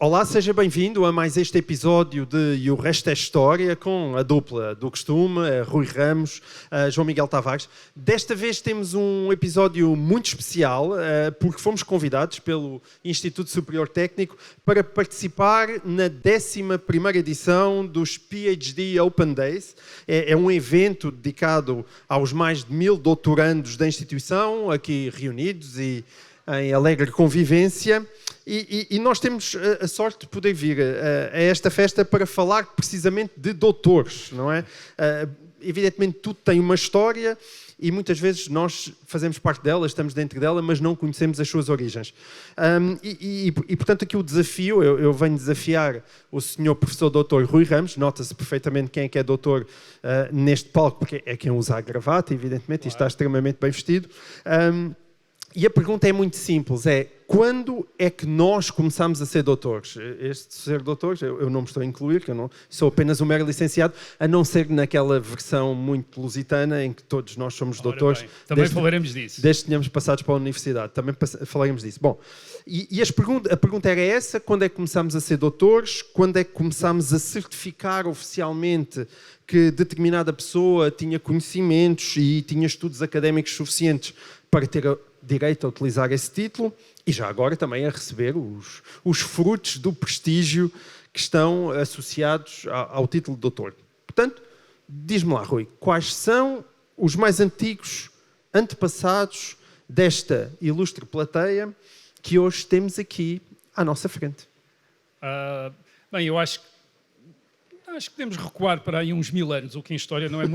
Olá, seja bem-vindo a mais este episódio de E o Resto é História, com a dupla do costume, Rui Ramos, João Miguel Tavares. Desta vez temos um episódio muito especial, porque fomos convidados pelo Instituto Superior Técnico para participar na 11ª edição dos PhD Open Days. É um evento dedicado aos mais de 1000 doutorandos da instituição, aqui reunidos e em alegre convivência. E nós temos a sorte de poder vir a esta festa para falar precisamente de doutores, não é? Evidentemente tudo tem uma história e muitas vezes nós fazemos parte dela, estamos dentro dela, mas não conhecemos as suas origens. Portanto aqui o desafio, eu venho desafiar o senhor professor doutor Rui Ramos, nota-se perfeitamente quem é que é doutor neste palco, porque é quem usa a gravata, evidentemente, e está extremamente bem vestido. E a pergunta é muito simples, quando é que nós começamos a ser doutores? Este ser doutores, eu não me estou a incluir, que eu não, sou apenas um mero licenciado, a não ser naquela versão muito lusitana em que todos nós somos doutores. Bem, também falaremos disso. Desde que tenhamos passado para a universidade, também falaremos disso. Bom, a pergunta era essa, quando é que começámos a ser doutores? Quando é que começámos a certificar oficialmente que determinada pessoa tinha conhecimentos e tinha estudos académicos suficientes para ter direito a utilizar esse título e já agora também a receber os frutos do prestígio que estão associados ao título de doutor. Portanto, diz-me lá, Rui, quais são os mais antigos antepassados desta ilustre plateia que hoje temos aqui à nossa frente? Bem, eu acho que podemos recuar para aí uns 1000 anos, o que em história não é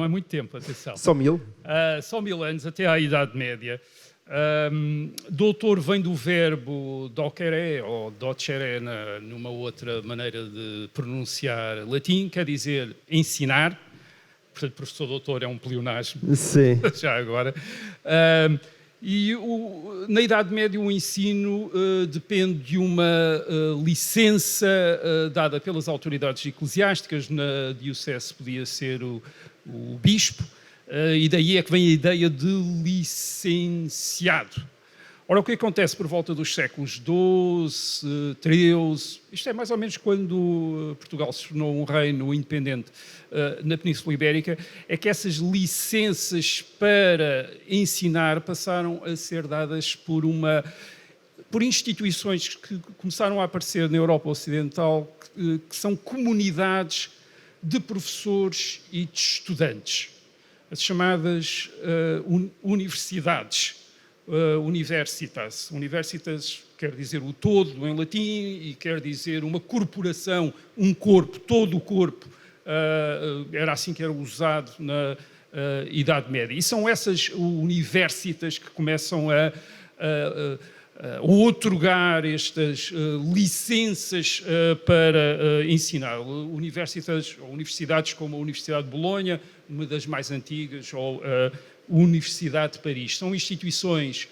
muito tempo, atenção. Só 1000? Só 1000 anos, até à Idade Média. Doutor vem do verbo docere ou docere numa outra maneira de pronunciar latim, quer dizer ensinar. Portanto, professor doutor é um pleonasmo. Sim. Já agora. Na Idade Média o ensino depende de uma licença dada pelas autoridades eclesiásticas. Na diocese podia ser o bispo, e daí é que vem a ideia de licenciado. Ora, o que acontece por volta dos séculos XII, XIII, isto é mais ou menos quando Portugal se tornou um reino independente na Península Ibérica, é que essas licenças para ensinar passaram a ser dadas por instituições que começaram a aparecer na Europa Ocidental, que são comunidades de professores e de estudantes, as chamadas universidades. Universitas. Universitas quer dizer o todo em latim e quer dizer uma corporação, um corpo, todo o corpo. Era assim que era usado na Idade Média. E são essas universitas que começam a outorgar estas licenças para ensinar. Universidades como a Universidade de Bolonha, uma das mais antigas, ou a Universidade de Paris. São instituições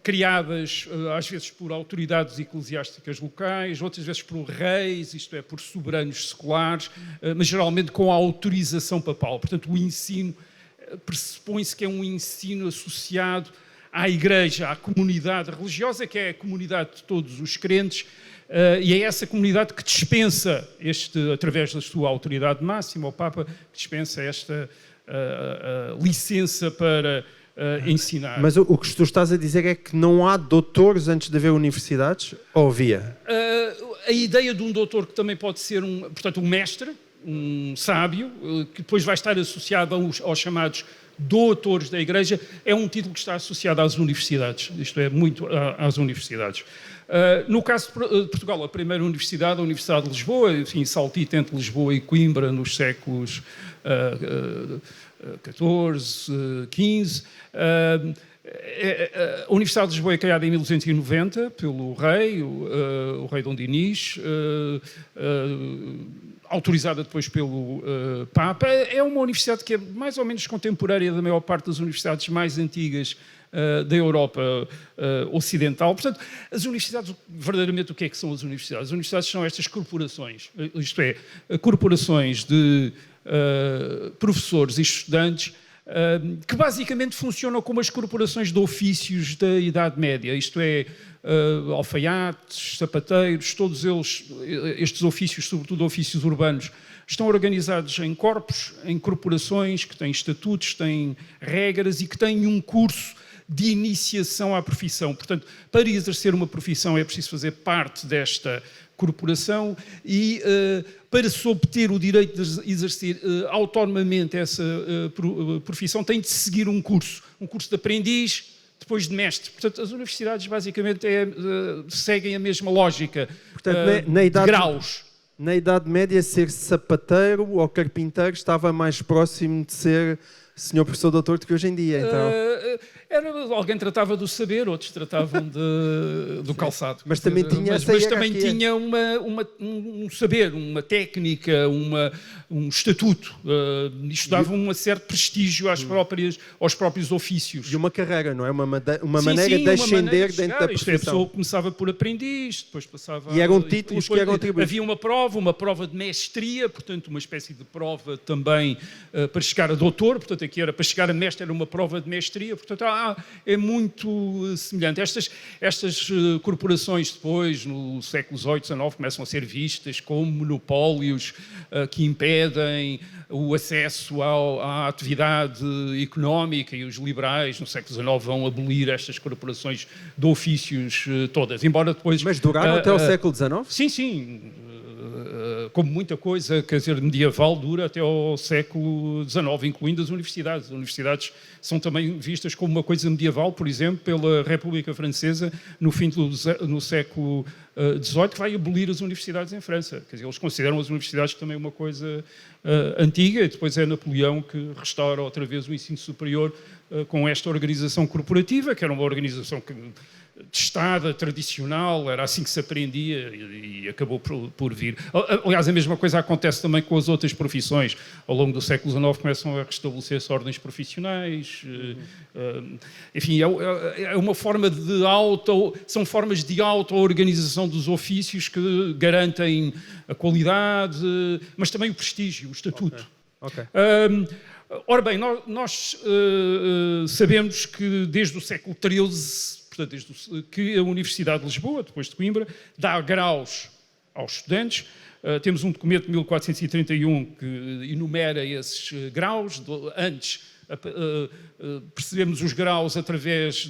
criadas às vezes por autoridades eclesiásticas locais, outras vezes por reis, isto é, por soberanos seculares, mas geralmente com a autorização papal. Portanto, o ensino pressupõe-se que é um ensino associado à Igreja, à comunidade religiosa, que é a comunidade de todos os crentes, e é essa comunidade que dispensa através da sua autoridade máxima, o Papa, que dispensa esta licença para ensinar. Mas o que tu estás a dizer é que não há doutores antes de haver universidades? Ou havia? A ideia de um doutor que também pode ser um mestre, um sábio, que depois vai estar associado aos chamados doutores da Igreja, é um título que está associado às universidades, isto é, muito às universidades. No caso de Portugal, a primeira universidade, a Universidade de Lisboa, enfim, saltita entre Lisboa e Coimbra nos séculos XIV, XV. A Universidade de Lisboa é criada em 1290 pelo rei, o rei Dom Dinis, autorizada depois pelo Papa. É uma universidade que é mais ou menos contemporânea da maior parte das universidades mais antigas da Europa Ocidental. Portanto, as universidades, verdadeiramente, o que é que são as universidades? As universidades são estas corporações, isto é, corporações de professores e estudantes que basicamente funcionam como as corporações de ofícios da Idade Média, isto é, alfaiates, sapateiros, todos eles, estes ofícios, sobretudo ofícios urbanos, estão organizados em corpos, em corporações que têm estatutos, têm regras e que têm um curso de iniciação à profissão. Portanto, para exercer uma profissão é preciso fazer parte desta corporação e para se obter o direito de exercer autonomamente essa profissão tem de seguir um curso de aprendiz, depois de mestre. Portanto, as universidades basicamente seguem a mesma lógica, Portanto, de graus. Na Idade Média, ser sapateiro ou carpinteiro estava mais próximo de ser senhor professor doutor do que hoje em dia, então. Alguém tratava do saber, outros tratavam do calçado. Mas também tinha mas também tinha um saber, uma técnica, um estatuto. Isto dava um certo prestígio aos próprios ofícios. E uma carreira, não é? Uma maneira de ascender dentro da profissão. A pessoa começava por aprendiz, depois passava... E eram títulos que eram atribuídos. Havia uma prova de mestria, portanto, uma espécie de prova também para chegar a doutor, portanto, aqui era para chegar a mestre, era uma prova de mestria, portanto, é muito semelhante. Estas corporações depois, no século XVIII, XIX, começam a ser vistas como monopólios que impedem o acesso à atividade económica, e os liberais no século XIX vão abolir estas corporações de ofícios todas, embora depois... Mas duraram até o século XIX? Sim. Como muita coisa, quer dizer, medieval, dura até ao século XIX, incluindo as universidades. As universidades são também vistas como uma coisa medieval, por exemplo, pela República Francesa, no século XVIII, que vai abolir as universidades em França. Quer dizer, eles consideram as universidades também uma coisa antiga, e depois é Napoleão que restaura outra vez o ensino superior com esta organização corporativa, que era uma organização testada, tradicional, era assim que se aprendia e acabou por vir. Aliás, a mesma coisa acontece também com as outras profissões. Ao longo do século XIX começam a restabelecer-se ordens profissionais. Enfim, é uma forma são formas de auto-organização dos ofícios que garantem a qualidade, mas também o prestígio, o estatuto. Okay. Ora bem, nós sabemos que desde o século XIII, portanto, desde que a Universidade de Lisboa, depois de Coimbra, dá graus aos estudantes. Temos um documento de 1431 que enumera esses graus. Antes, percebemos os graus através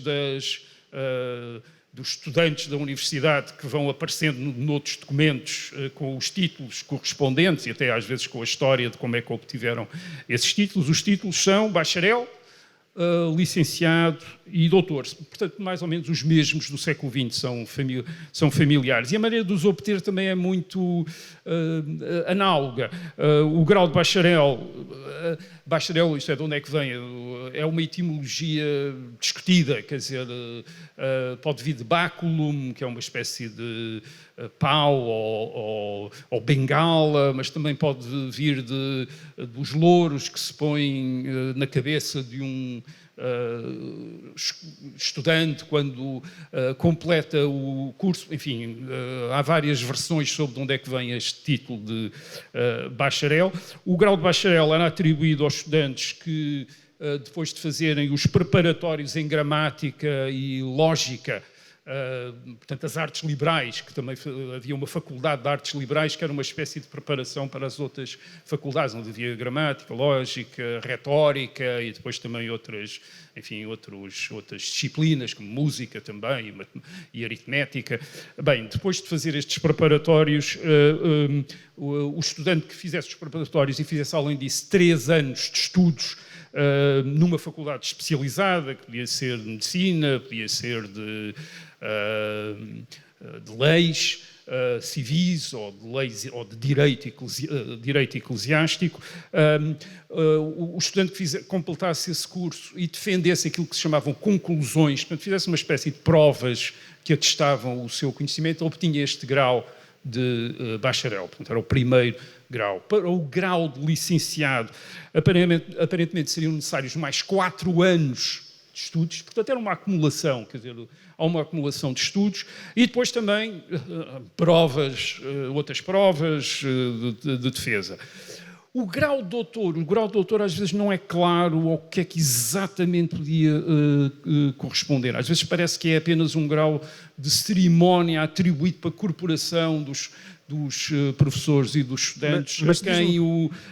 dos estudantes da universidade que vão aparecendo noutros documentos com os títulos correspondentes e até às vezes com a história de como é que obtiveram esses títulos. Os títulos são bacharel, licenciado e doutor, portanto mais ou menos os mesmos do século XX, são familiares, e a maneira de os obter também é muito análoga. O grau de bacharel, isto é de onde é que vem, é uma etimologia discutida, quer dizer, pode vir de baculum, que é uma espécie de pau ou bengala, mas também pode vir dos louros que se põem na cabeça de um estudante quando completa o curso. Enfim, há várias versões sobre de onde é que vem este título de bacharel. O grau de bacharel era atribuído aos estudantes que, depois de fazerem os preparatórios em gramática e lógica, portanto, as artes liberais, que também havia uma faculdade de artes liberais que era uma espécie de preparação para as outras faculdades, onde havia gramática, lógica, retórica e depois também outras disciplinas, como música também e aritmética. Bem, depois de fazer estes preparatórios, o estudante que fizesse os preparatórios e fizesse, além disso, 3 anos de estudos numa faculdade especializada, que podia ser de medicina, podia ser de leis civis ou de leis ou de direito eclesiástico. O estudante que completasse esse curso e defendesse aquilo que se chamavam conclusões, portanto, fizesse uma espécie de provas que atestavam o seu conhecimento, obtinha este grau de bacharel, portanto, era o primeiro grau. Para o grau de licenciado, aparentemente seriam necessários mais 4 anos de estudos, portanto era uma acumulação, quer dizer, há uma acumulação de estudos e depois também outras provas de defesa. O grau de doutor às vezes não é claro ao que é que exatamente podia corresponder. Às vezes parece que é apenas um grau de cerimónia atribuído para a corporação dos professores e dos estudantes,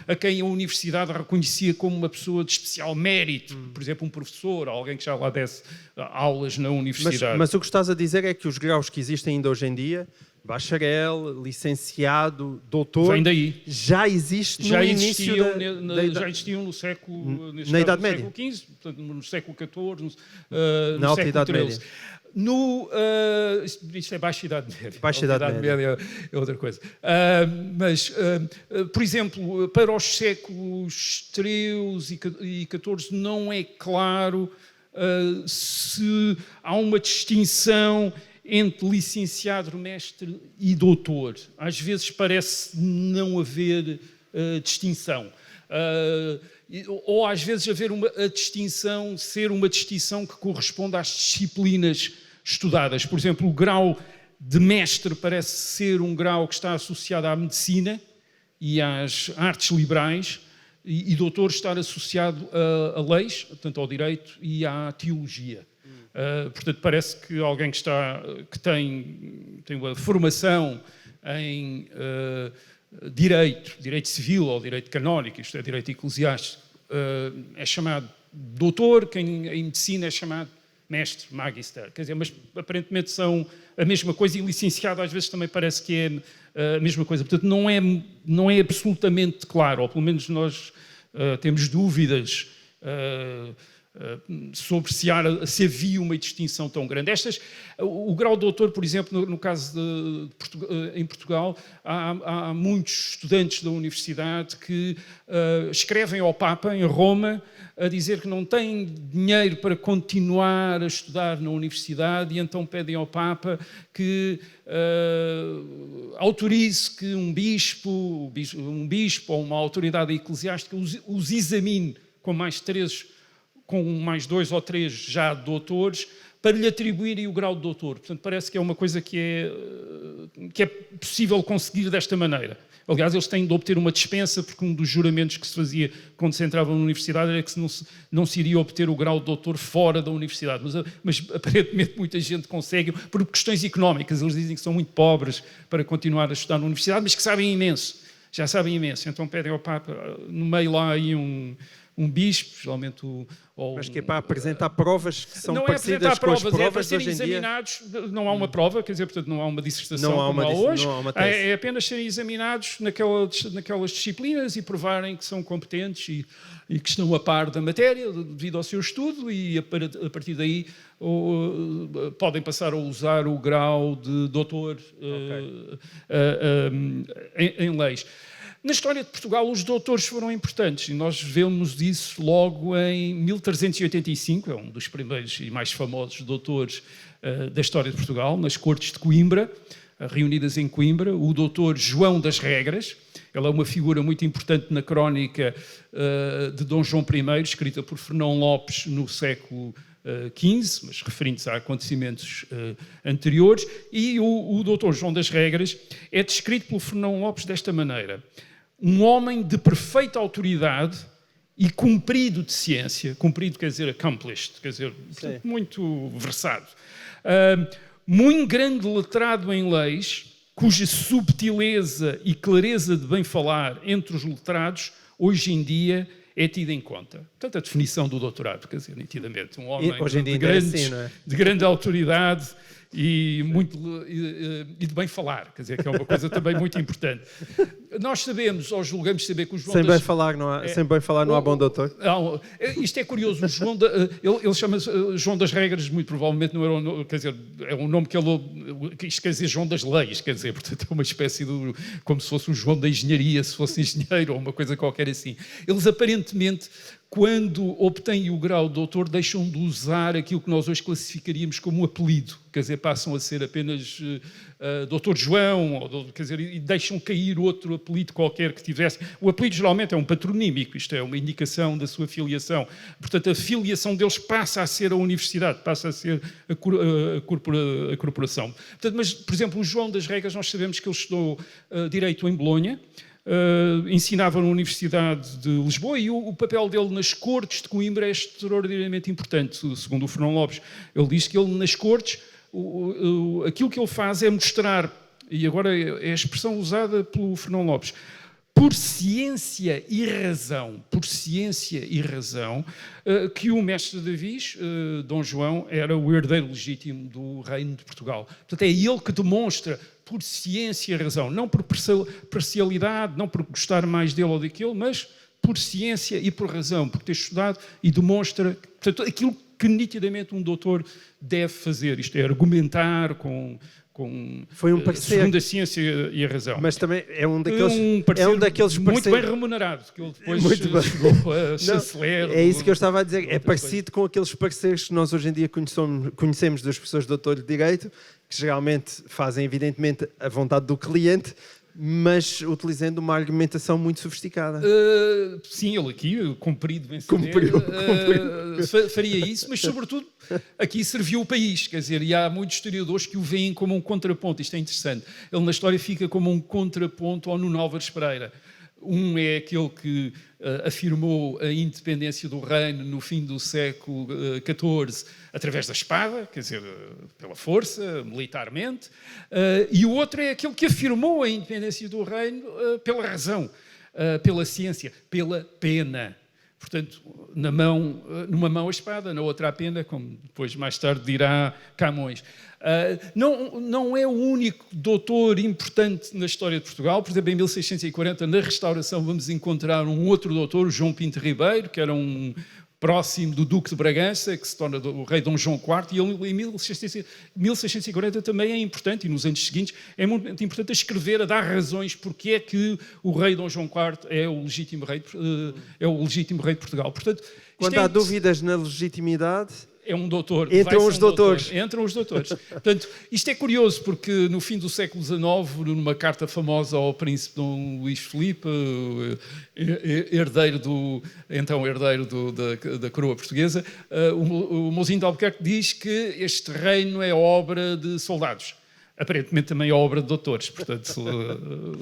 a quem a universidade reconhecia como uma pessoa de especial mérito, por exemplo, um professor, alguém que já lá desse aulas na universidade. Mas o que estás a dizer é que os graus que existem ainda hoje em dia, bacharel, licenciado, doutor, vem daí. Já existe no início já existiam no século, na Idade Média, no século XV, portanto, no século XIV, na Alta Idade XIII. Média. Isto é Baixa Idade Média. Baixa Idade Média é outra coisa. Por exemplo, para os séculos XIII e XIV não é claro se há uma distinção entre licenciado, mestre e doutor. Às vezes parece não haver distinção. Ou às vezes haver a distinção, ser uma distinção que corresponde às disciplinas estudadas. Por exemplo, o grau de mestre parece ser um grau que está associado à medicina e às artes liberais, e doutor estar associado a leis, portanto ao direito e à teologia. Portanto, parece que alguém que tem uma formação em direito civil ou direito canónico, isto é, direito eclesiástico, é chamado doutor, quem em medicina é chamado mestre, magister. Quer dizer, mas aparentemente são a mesma coisa, e licenciado às vezes também parece que é a mesma coisa. Portanto, não é absolutamente claro, ou pelo menos nós temos dúvidas sobre se havia uma distinção tão grande. O grau de doutor, por exemplo, no caso em Portugal, há muitos estudantes da universidade que escrevem ao Papa, em Roma, a dizer que não têm dinheiro para continuar a estudar na universidade, e então pedem ao Papa que autorize que um bispo ou uma autoridade eclesiástica os examine com mais 2 ou 3 já doutores, para lhe atribuírem o grau de doutor. Portanto, parece que é uma coisa que é possível conseguir desta maneira. Aliás, eles têm de obter uma dispensa, porque um dos juramentos que se fazia quando se entrava na universidade era que não se iria obter o grau de doutor fora da universidade. Mas aparentemente muita gente consegue, por questões económicas. Eles dizem que são muito pobres para continuar a estudar na universidade, mas que sabem imenso. Já sabem imenso. Então pedem ao Papa, no meio lá aí um bispo, geralmente mas que é para apresentar provas que são não parecidas com as provas é para serem de hoje em dia. examinados, não há uma prova, quer dizer, portanto não há uma dissertação como há hoje, é apenas serem examinados naquelas disciplinas e provarem que são competentes e que estão a par da matéria devido ao seu estudo, e a partir daí podem passar a usar o grau de doutor em leis. Na história de Portugal, os doutores foram importantes, e nós vemos isso logo em 1385, é um dos primeiros e mais famosos doutores da história de Portugal, nas Cortes de Coimbra, reunidas em Coimbra, o doutor João das Regras. Ele é uma figura muito importante na crónica de Dom João I, escrita por Fernão Lopes no século XV, mas referindo-se a acontecimentos anteriores, e o doutor João das Regras é descrito pelo Fernão Lopes desta maneira: um homem de perfeita autoridade e cumprido de ciência, cumprido quer dizer accomplished, quer dizer, muito versado, muito grande letrado em leis, cuja subtileza e clareza de bem falar entre os letrados, hoje em dia, é tida em conta. Portanto, a definição do doutorado, quer dizer, nitidamente, um homem de grande autoridade e de bem falar, quer dizer, que é uma coisa também muito importante. Nós sabemos, ou julgamos saber, que o João sem bem falar não há bom doutor. Isto é curioso, ele chama-se João das Regras, muito provavelmente não era um nome, quer dizer, é um nome que isto quer dizer João das Leis, quer dizer, portanto é uma espécie de, como se fosse um João da Engenharia, se fosse engenheiro ou uma coisa qualquer assim. Eles aparentemente, quando obtêm o grau de doutor, deixam de usar aquilo que nós hoje classificaríamos como um apelido, quer dizer, passam a ser apenas doutor João, quer dizer, e deixam cair outro apelido qualquer que tivesse. O apelido geralmente é um patronímico, isto é uma indicação da sua filiação. Portanto, a filiação deles passa a ser a universidade, passa a ser a corporação. Portanto, mas, por exemplo, o João das Regras, nós sabemos que ele estudou Direito em Bolonha, ensinava na Universidade de Lisboa e o papel dele nas Cortes de Coimbra é extraordinariamente importante. Segundo o Fernão Lopes, ele diz que ele nas Cortes, aquilo que ele faz é mostrar, e agora é a expressão usada pelo Fernão Lopes, por ciência e razão, que o mestre Davis, Dom João, era o herdeiro legítimo do Reino de Portugal. Portanto, é ele que demonstra, por ciência e razão, não por parcialidade, não por gostar mais dele ou daquele, mas por ciência e por razão, por ter estudado e demonstra, portanto, aquilo que nitidamente um doutor deve fazer, isto é, argumentar foi um parecer, segundo a ciência e a razão. Mas também é um daqueles muito bem remunerado, que ele depois chegou a chanceler. É isso que eu estava a dizer. É parecido com aqueles pareceres que nós hoje em dia conhecemos dos professores de doutor de Direito, que geralmente fazem, evidentemente, a vontade do cliente, mas utilizando uma argumentação muito sofisticada. Sim, ele aqui, cumprido, vencedor, faria isso, mas sobretudo aqui serviu o país, quer dizer, e há muitos historiadores que o veem como um contraponto, isto é interessante. Ele na história fica como um contraponto ao Nuno Álvares Pereira. Um é aquele que afirmou a independência do reino no fim do século XIV através da espada, quer dizer, pela força, militarmente, e o outro é aquele que afirmou a independência do reino pela razão, pela ciência, pela pena. Portanto, numa mão a espada, na outra a pena, como depois mais tarde dirá Camões. Não é o único doutor importante na história de Portugal. Por exemplo, em 1640, na Restauração, vamos encontrar um outro doutor, o João Pinto Ribeiro, que era um próximo do Duque de Bragança, que se torna o rei Dom João IV, e ele em 1640 também é importante, e nos anos seguintes é muito importante a escrever, a dar razões porque é que o rei Dom João IV é o legítimo rei de Portugal. Portanto, quando há dúvidas na legitimidade, é um doutor. Entram os doutores. Entram os doutores. Portanto, isto é curioso, porque no fim do século XIX, numa carta famosa ao príncipe Dom Luís Filipe, herdeiro da coroa portuguesa, o Mouzinho de Albuquerque diz que este reino é obra de soldados. Aparentemente também é obra de doutores, portanto,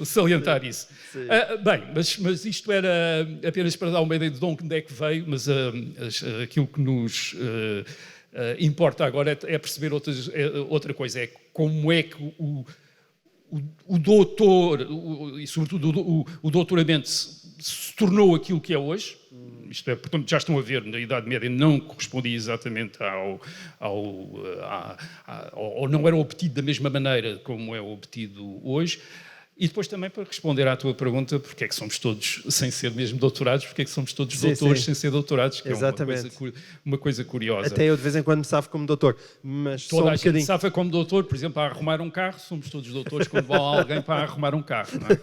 salientar isso. Bem, mas isto era apenas para dar uma ideia de onde é que veio, mas aquilo que nos importa agora é perceber outra coisa, é como é que o doutor, e sobretudo o doutoramento, se tornou aquilo que é hoje. Isto é, portanto, já estão a ver, na Idade Média não correspondia exatamente ou não era obtido da mesma maneira como é obtido hoje. E depois também para responder à tua pergunta, porque é que somos todos, sem ser mesmo doutorados, porque é que somos todos doutores sem ser doutorados, que exatamente. É uma coisa curiosa. Até eu de vez em quando me safo como doutor, mas toda a gente safa como doutor, por exemplo, a arrumar um carro, somos todos doutores quando vão a alguém para arrumar um carro, não é?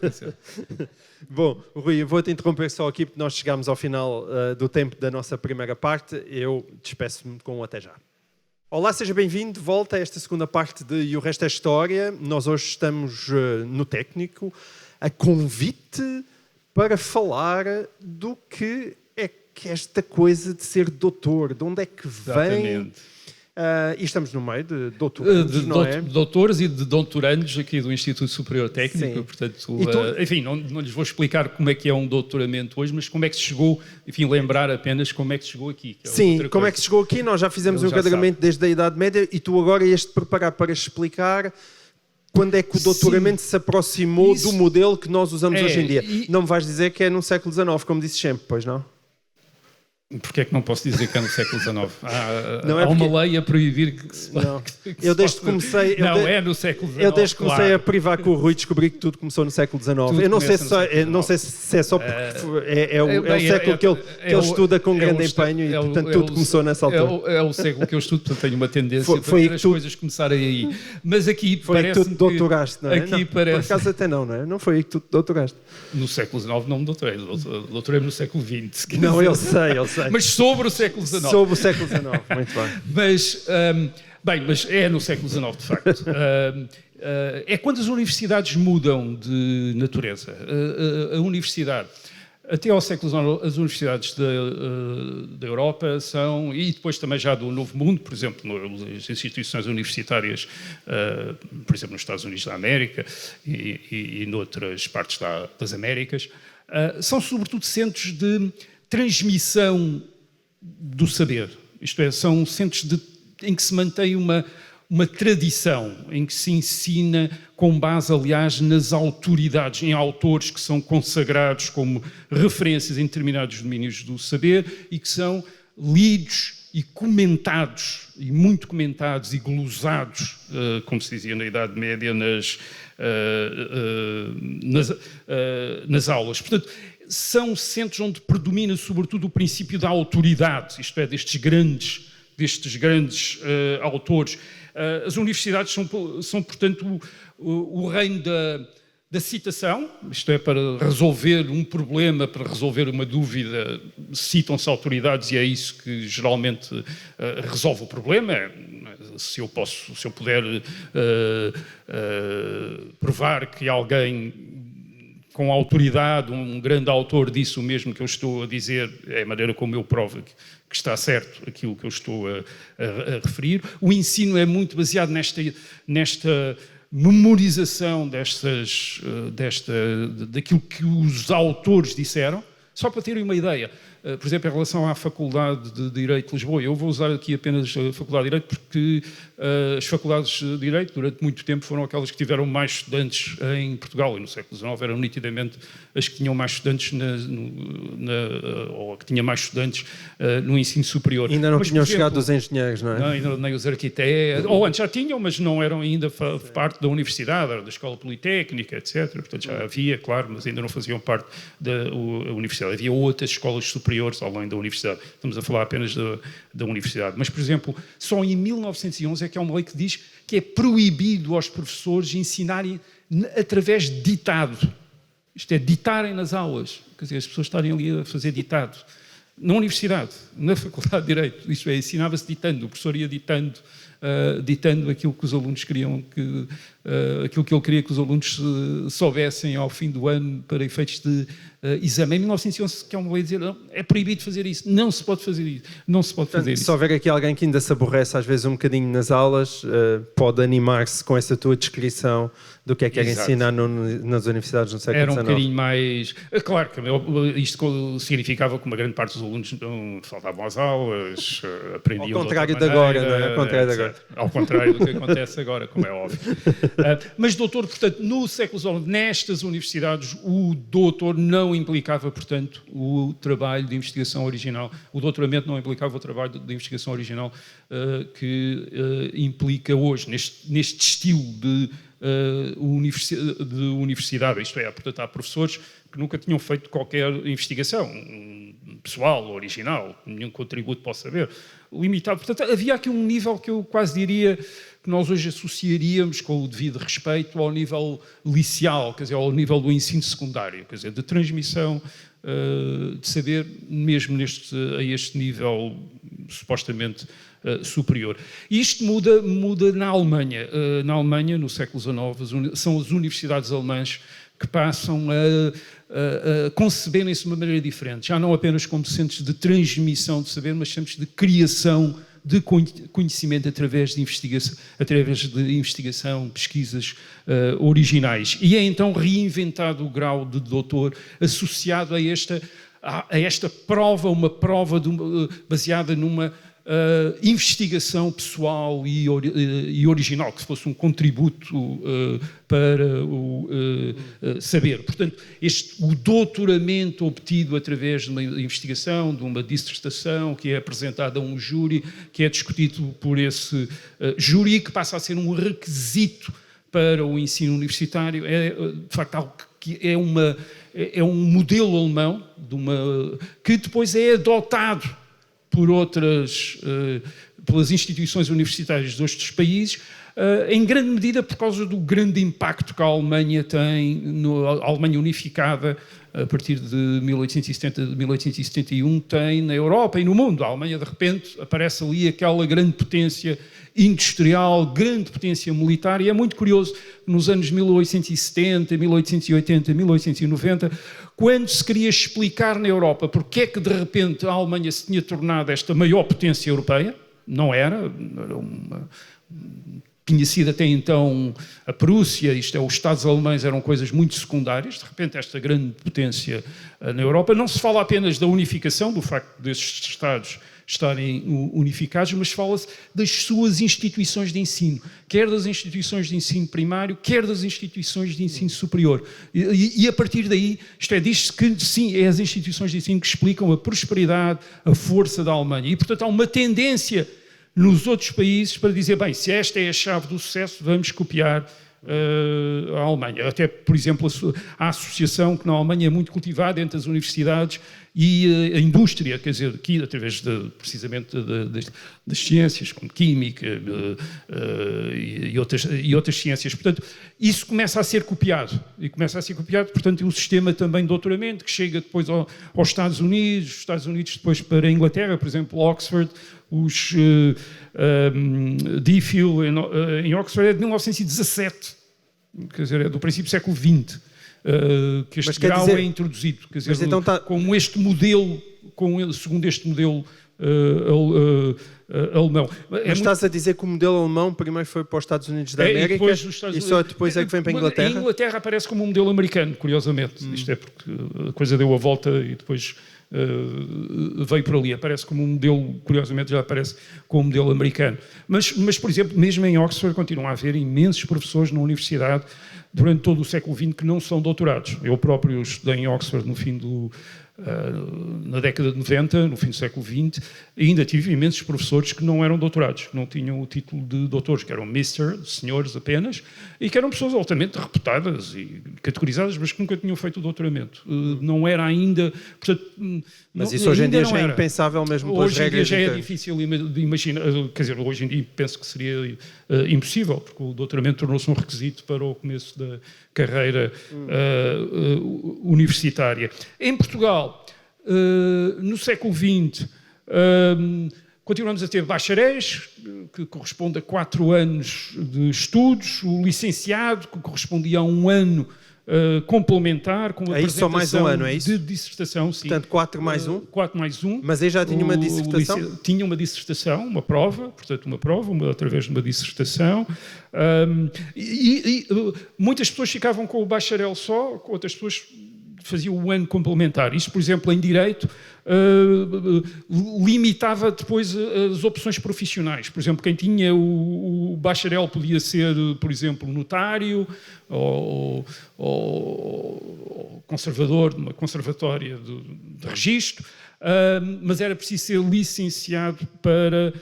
Bom, Rui, eu vou-te interromper só aqui, porque nós chegamos ao final do tempo da nossa primeira parte. Eu despeço-me com um até já. Olá, seja bem-vindo de volta a esta segunda parte de E o Resto é História. Nós hoje estamos no técnico, a convite para falar do que é que esta coisa de ser doutor, de onde é que vem... Exatamente. E estamos no meio de doutorandos, não é? Doutores e de doutorandos aqui do Instituto Superior Técnico. Sim. Portanto, enfim, não lhes vou explicar como é que é um doutoramento hoje, mas como é que se chegou, enfim, lembrar apenas como é que se chegou aqui. Que é sim, como é que se chegou aqui, nós já fizemos um enquadramento desde a Idade Média e tu agora ias-te preparar para explicar quando é que o doutoramento se aproximou do modelo que nós usamos hoje em dia. Não me vais dizer que é no século XIX, como disse sempre, pois não? Porquê é que não posso dizer que é no século XIX? Há uma lei a proibir que se não. Eu desde que comecei... é no século XIX, Eu desde que comecei a privar com o Rui descobri que tudo começou no século XIX. Eu não sei se é só porque é o século que ele estuda com grande empenho e, portanto, tudo começou nessa altura. É o século que eu estudo, portanto, tenho uma tendência para ver as coisas começarem aí. Mas aqui foi aí que tu doutoraste, não é? Aqui parece... Por acaso até não é? Não foi aí que tu doutoraste. No século XIX não me doutorei. Doutorei-me no século XX. Não, eu sei. Mas sobre o século XIX. Sobre o século XIX, muito bem. Mas é no século XIX, de facto. É quando as universidades mudam de natureza. A universidade Até ao século XIX, as universidades da Europa são, e depois também já do Novo Mundo, por exemplo, as instituições universitárias, por exemplo, nos Estados Unidos da América e noutras partes das Américas, são sobretudo centros de transmissão do saber. Isto é, são centros em que se mantém uma tradição, em que se ensina com base, aliás, nas autoridades, em autores que são consagrados como referências em determinados domínios do saber e que são lidos e comentados, e muito comentados e glosados, como se dizia na Idade Média, nas aulas. Portanto, são centros onde predomina sobretudo o princípio da autoridade, isto é, destes grandes autores. As universidades são portanto, o reino da citação, isto é, para resolver um problema, para resolver uma dúvida, citam-se autoridades e é isso que geralmente resolve o problema. Se eu puder provar que alguém com autoridade, um grande autor disse o mesmo que eu estou a dizer, é a maneira como eu provo que está certo aquilo que eu estou a referir. O ensino é muito baseado nesta memorização daquilo que os autores disseram. Só para terem uma ideia, por exemplo, em relação à Faculdade de Direito de Lisboa, eu vou usar aqui apenas a Faculdade de Direito porque as faculdades de Direito, durante muito tempo, foram aquelas que tiveram mais estudantes em Portugal, e no século XIX eram nitidamente as que tinham mais estudantes, ou que tinham mais estudantes no ensino superior. Ainda não tinham chegado os engenheiros, não é? Não, ainda nem os arquitetos, ou antes já tinham, mas não eram ainda parte da universidade, era da Escola Politécnica, etc. Portanto, já havia, claro, mas ainda não faziam parte da universidade. Havia outras escolas superiores além da universidade. Estamos a falar apenas da universidade. Mas, por exemplo, só em 1911 é que há uma lei que diz que é proibido aos professores ensinarem através de ditado. Isto é, ditarem nas aulas. Quer dizer, as pessoas estarem ali a fazer ditado. Na universidade, na Faculdade de Direito, isto é, ensinava-se ditando. O professor ia ditando aquilo que os alunos queriam aquilo que ele queria que os alunos soubessem ao fim do ano para efeitos de exame. Em 1911, que é uma lei dizer, não, é proibido fazer isso, não se pode fazer isso, não se pode fazer isso. Se houver aqui alguém que ainda se aborrece às vezes um bocadinho nas aulas, pode animar-se com essa tua descrição do que é ensinar nas universidades no século XIX. Era um bocadinho mais... Claro que isto significava que uma grande parte dos alunos não faltavam às aulas, aprendiam ao contrário de agora, não é? Ao contrário do que acontece agora, como é óbvio. Mas, doutor, portanto, no século XIX, nestas universidades, o doutor não implicava, portanto, o trabalho de investigação original. O doutoramento não implicava o trabalho de investigação original que implica hoje, neste estilo de universidade. Isto é, portanto, há professores que nunca tinham feito qualquer investigação pessoal, original, nenhum contributo para o saber, limitado. Portanto, havia aqui um nível que eu quase diria que nós hoje associaríamos, com o devido respeito, ao nível liceal, quer dizer, ao nível do ensino secundário, quer dizer, de transmissão de saber, mesmo a este nível supostamente superior. E isto muda na Alemanha. Na Alemanha, no século XIX, são as universidades alemãs que passam a conceberem-se de uma maneira diferente, já não apenas como centros de transmissão de saber, mas centros de criação de conhecimento através de investigação, pesquisas originais. E é então reinventado o grau de doutor associado a esta prova, uma prova baseada numa investigação pessoal e original, que fosse um contributo para o saber. Portanto, o doutoramento obtido através de uma investigação, de uma dissertação, que é apresentada a um júri, que é discutido por esse júri, que passa a ser um requisito para o ensino universitário, é de facto algo que é um modelo alemão que depois é adotado pelas instituições universitárias de outros países, em grande medida por causa do grande impacto que a Alemanha tem, a Alemanha unificada, a partir de 1870, 1871, tem na Europa e no mundo. A Alemanha, de repente, aparece ali aquela grande potência industrial, grande potência militar, e é muito curioso, nos anos 1870, 1880, 1890, quando se queria explicar na Europa porque é que, de repente, a Alemanha se tinha tornado esta maior potência europeia, não era tinha sido até então a Prússia, isto é, os Estados alemães eram coisas muito secundárias, de repente esta grande potência na Europa, não se fala apenas da unificação, do facto desses Estados estarem unificados, mas fala-se das suas instituições de ensino, quer das instituições de ensino primário, quer das instituições de ensino superior. E a partir daí, isto é, diz-se que sim, é as instituições de ensino que explicam a prosperidade, a força da Alemanha. E, portanto, há uma tendência nos outros países para dizer, bem, se esta é a chave do sucesso, vamos copiar a Alemanha. Até, por exemplo, a associação que na Alemanha é muito cultivada entre as universidades e a indústria, quer dizer, aqui através precisamente das ciências, como química e outras ciências. Portanto, isso começa a ser copiado. E começa a ser copiado, portanto, o sistema também de doutoramento, que chega depois aos Estados Unidos depois para a Inglaterra, por exemplo, Oxford, os DPhil em Oxford é de 1917, quer dizer, é do princípio do século XX, que este grau é introduzido, quer dizer, então como este modelo, segundo este modelo alemão. Mas estás a dizer que o modelo alemão primeiro foi para os Estados Unidos da América e só depois é que vem para a Inglaterra? A Inglaterra aparece como um modelo americano, curiosamente. Isto é porque a coisa deu a volta e depois veio por ali. Aparece como um modelo, curiosamente já aparece como um modelo americano. Mas, por exemplo, mesmo em Oxford continua a haver imensos professores na universidade durante todo o século XX que não são doutorados. Eu próprio estudei em Oxford no fim na década de 90, no fim do século XX, e ainda tive imensos professores que não eram doutorados, que não tinham o título de doutores, que eram Mr., senhores apenas, e que eram pessoas altamente reputadas e categorizadas, mas que nunca tinham feito o doutoramento. Não era ainda... Portanto, mas isso hoje em dia já é impensável mesmo pelas regras. Hoje em dia já é difícil de imaginar, quer dizer, hoje em dia penso que seria impossível, porque o doutoramento tornou-se um requisito para o começo da carreira universitária. Em Portugal, no século XX, continuamos a ter bacharéis, que corresponde a 4 anos de estudos, o licenciado, que correspondia a 1 ano complementar, com a apresentação só mais um ano, é isso? De dissertação, sim. Portanto, 4 mais 1? 4 mais 1. Mas aí já tinha uma dissertação? Tinha uma dissertação, uma prova, portanto uma prova, através de uma dissertação. Muitas pessoas ficavam com o bacharel só, outras pessoas faziam o ano complementar. Isto, por exemplo, em Direito, limitava depois as opções profissionais. Por exemplo, quem tinha o bacharel podia ser, por exemplo, notário ou conservador de uma conservatória de registro, mas era preciso ser licenciado para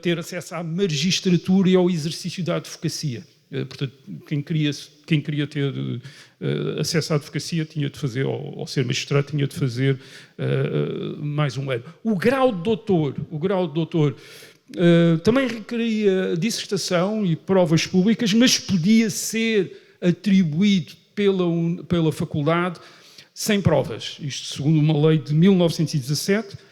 ter acesso à magistratura e ao exercício da advocacia. Portanto, quem queria ter acesso à advocacia tinha de fazer, ou ser magistrado, tinha de fazer mais 1 ano. O grau de doutor também requeria dissertação e provas públicas, mas podia ser atribuído pela faculdade sem provas. Isto segundo uma lei de 1917.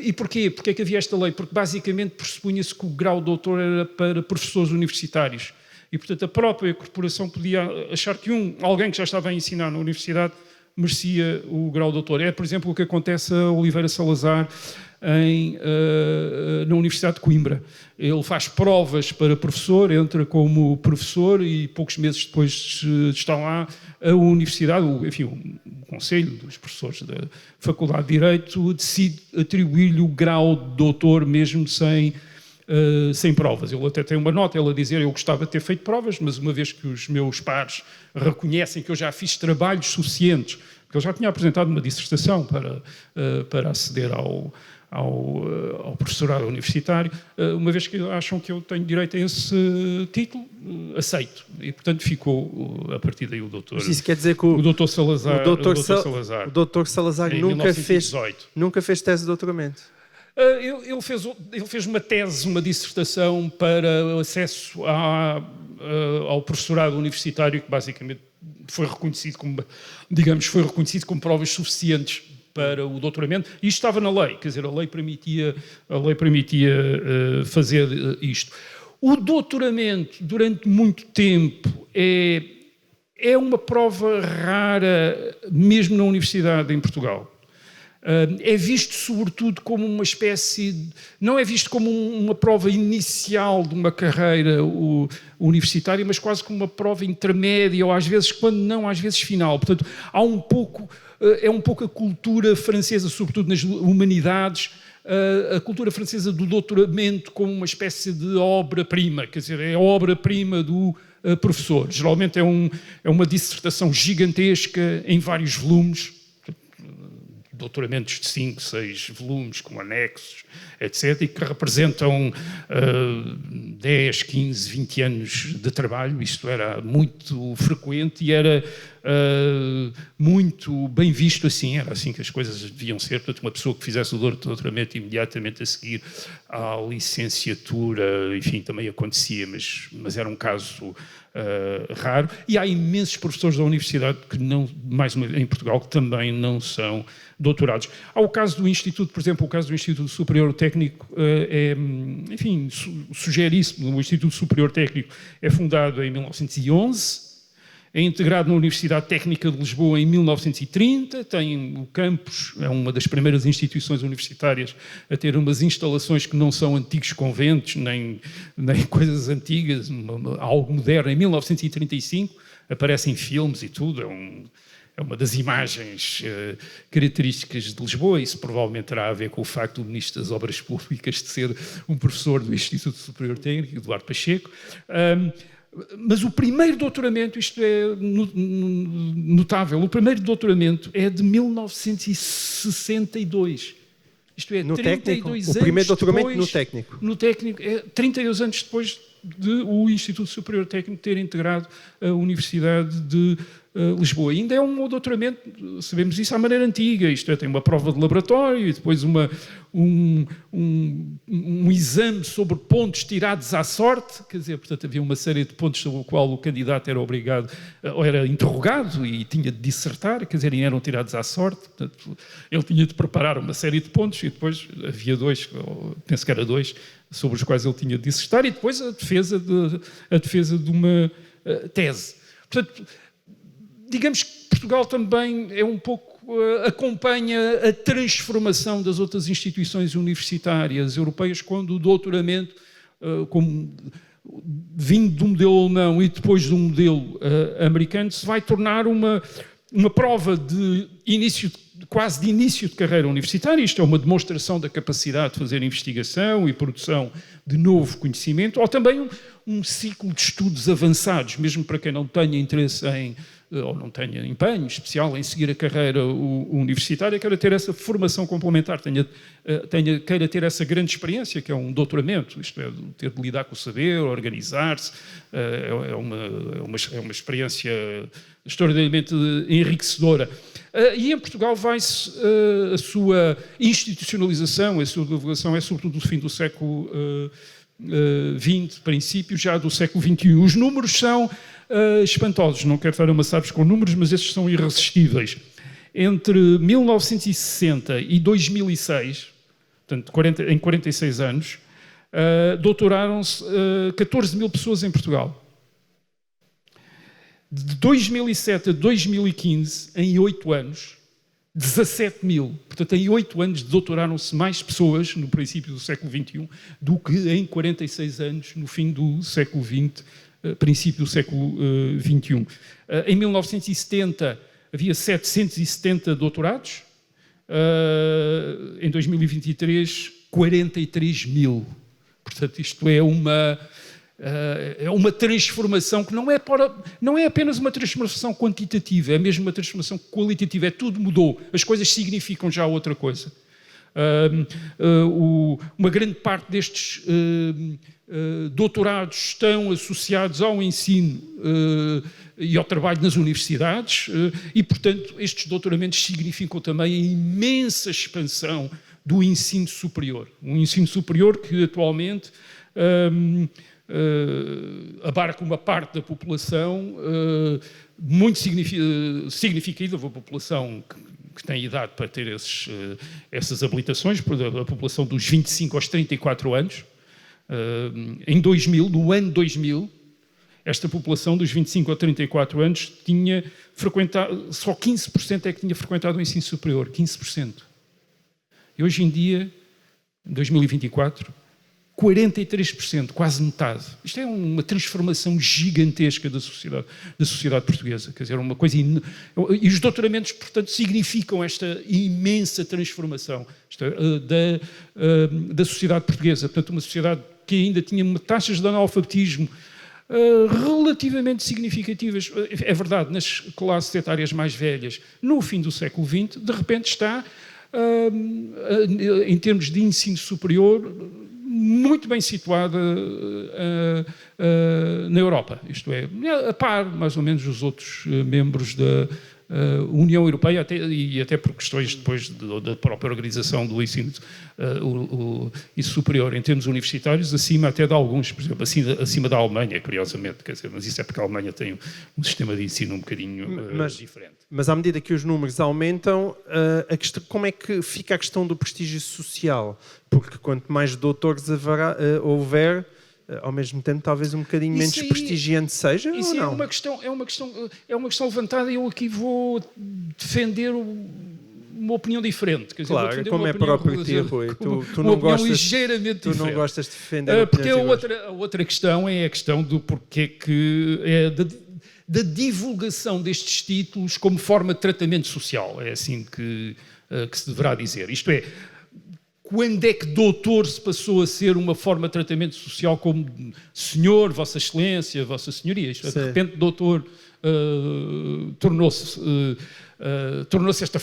E porquê? Porque é que havia esta lei? Porque basicamente pressupunha-se que o grau de doutor era para professores universitários e, portanto, a própria corporação podia achar que alguém que já estava a ensinar na universidade merecia o grau de doutor. É, por exemplo, o que acontece a Oliveira Salazar na Universidade de Coimbra. Ele faz provas para professor, entra como professor e poucos meses depois está lá a universidade, enfim, o Conselho dos Professores da Faculdade de Direito decide atribuir-lhe o grau de doutor mesmo sem provas. Ele até tem uma nota, ele a dizer, eu gostava de ter feito provas, mas uma vez que os meus pares reconhecem que eu já fiz trabalhos suficientes, porque ele já tinha apresentado uma dissertação para aceder ao professorado universitário, uma vez que acham que eu tenho direito a esse título, aceito. E, portanto, ficou, a partir daí, o doutor... Mas isso quer dizer que o doutor Salazar... O doutor Salazar nunca fez tese de doutoramento? Ele fez uma tese, uma dissertação para acesso ao professorado universitário, que basicamente foi reconhecido como provas suficientes para o doutoramento, e isto estava na lei, quer dizer, a lei permitia fazer isto. O doutoramento, durante muito tempo, é uma prova rara, mesmo na universidade em Portugal. É visto sobretudo como uma espécie, não é visto como uma prova inicial de uma carreira universitária, mas quase como uma prova intermédia, ou às vezes, quando não, às vezes final. Portanto, é um pouco a cultura francesa, sobretudo nas humanidades, a cultura francesa do doutoramento como uma espécie de obra-prima, quer dizer, é a obra-prima do professor. Geralmente é uma dissertação gigantesca em vários volumes, doutoramentos de 5, 6 volumes, com anexos, etc., e que representam 10, 15, 20 anos de trabalho. Isto era muito frequente e era muito bem visto assim, era assim que as coisas deviam ser. Portanto, uma pessoa que fizesse o doutoramento imediatamente a seguir à licenciatura, enfim, também acontecia, mas era um caso raro. E há imensos professores da universidade que não, mais uma, em Portugal, que também não são doutorados. Há o caso do Instituto, por exemplo, o caso do Instituto Superior Técnico, enfim, sugere isso. O Instituto Superior Técnico é fundado em 1911, é integrado na Universidade Técnica de Lisboa em 1930, tem o campus, é uma das primeiras instituições universitárias a ter umas instalações que não são antigos conventos, nem coisas antigas, algo moderno. Em 1935 aparecem filmes e tudo, é uma das imagens características de Lisboa. Isso provavelmente terá a ver com o facto do Ministro das Obras Públicas de ser um professor do Instituto Superior Técnico, Eduardo Pacheco. Mas o primeiro doutoramento, isto é notável, o primeiro doutoramento é de 1962. Isto é, no 32 técnico, anos o primeiro doutoramento depois, no técnico. No técnico, 32 anos depois de o Instituto Superior Técnico ter integrado a Universidade de Lisboa. Ainda é um doutoramento, sabemos isso, à maneira antiga, isto é, tem uma prova de laboratório e depois um exame sobre pontos tirados à sorte, quer dizer, portanto, havia uma série de pontos sobre o qual o candidato era obrigado, ou era interrogado e tinha de dissertar, quer dizer, e eram tirados à sorte, portanto, ele tinha de preparar uma série de pontos e depois havia dois, penso que era dois, sobre os quais ele tinha de dissertar, e depois a defesa de uma tese. Portanto, digamos que Portugal também é um pouco, acompanha a transformação das outras instituições universitárias europeias, quando o doutoramento, como vindo do modelo alemão e depois do modelo americano, se vai tornar uma prova de quase de início de carreira universitária. Isto é uma demonstração da capacidade de fazer investigação e produção de novo conhecimento, ou também um ciclo de estudos avançados, mesmo para quem não tenha interesse ou não tenha empenho especial em seguir a carreira universitária, queira ter essa formação complementar, queira ter essa grande experiência, que é um doutoramento, isto é, ter de lidar com o saber, organizar-se, é uma experiência extraordinariamente enriquecedora. E em Portugal vai-se a sua institucionalização, a sua divulgação é sobretudo do fim do século XX, princípio já do século XXI. Os números são espantosos, não quero estar amassados com números, mas estes são irresistíveis. Entre 1960 e 2006, portanto, em 46 anos, doutoraram-se 14 mil pessoas em Portugal. De 2007 a 2015, em 8 anos, 17 mil. Portanto, em 8 anos doutoraram-se mais pessoas no princípio do século XXI do que em 46 anos no fim do século XX, princípio do século XXI. Em 1970 havia 770 doutorados, em 2023 43 mil. Portanto, isto é uma transformação que não é apenas uma transformação quantitativa, é mesmo uma transformação qualitativa, tudo mudou, as coisas significam já outra coisa. Uma grande parte destes doutorados estão associados ao ensino e ao trabalho nas universidades e, portanto, estes doutoramentos significam também a imensa expansão do ensino superior. Um ensino superior que atualmente abarca uma parte da população muito significativa, a população que tem idade para ter essas habilitações, a população dos 25 aos 34 anos. Em 2000, no ano 2000, esta população dos 25 a 34 anos tinha frequentado, só 15% é que tinha frequentado o ensino superior, 15%. E hoje em dia, em 2024, 43%, quase metade. Isto é uma transformação gigantesca da sociedade portuguesa. Quer dizer, uma coisa... E os doutoramentos, portanto, significam esta imensa transformação da sociedade portuguesa. Portanto, uma sociedade que ainda tinha taxas de analfabetismo relativamente significativas. É verdade, nas classes etárias mais velhas, no fim do século XX, de repente está, em termos de ensino superior, muito bem situada na Europa, isto é, a par mais ou menos dos outros membros da União Europeia, e até por questões depois da própria organização do ensino superior, em termos universitários, acima até de alguns, por exemplo, acima da Alemanha, curiosamente, quer dizer, mas isso é porque a Alemanha tem um sistema de ensino um bocadinho diferente. Mas à medida que os números aumentam, como é que fica a questão do prestígio social? Porque quanto mais doutores houver, ao mesmo tempo talvez um bocadinho menos prestigiante seja, ou não? É uma questão levantada e eu aqui vou defender uma opinião diferente. Quer dizer, claro, como é próprio ti, Rui. Tu não gostas de defender porque a outra questão é a questão do porquê que da divulgação destes títulos como forma de tratamento social. É assim que se deverá dizer. Isto é, quando é que doutor se passou a ser uma forma de tratamento social como senhor, vossa excelência, vossa senhoria? Isto é, de repente doutor tornou-se esta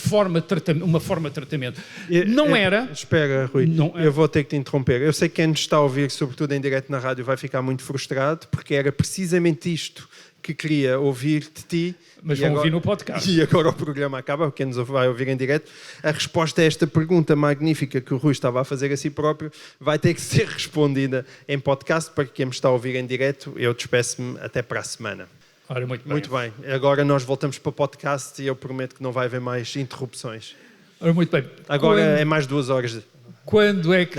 uma forma de tratamento. Não era... Espera, Rui, eu vou ter que te interromper. Eu sei que quem nos está a ouvir, sobretudo em direto na rádio, vai ficar muito frustrado, porque era precisamente isto que queria ouvir de ti. Mas vão ouvir no podcast. E agora o programa acaba, quem nos vai ouvir em direto. A resposta a esta pergunta magnífica que o Rui estava a fazer a si próprio vai ter que ser respondida em podcast. Para quem me está a ouvir em direto, eu despeço-me até para a semana. Ora, muito bem. Muito bem. Agora nós voltamos para o podcast e eu prometo que não vai haver mais interrupções. Ora, muito bem. Agora é mais 2 horas de... Quando é que...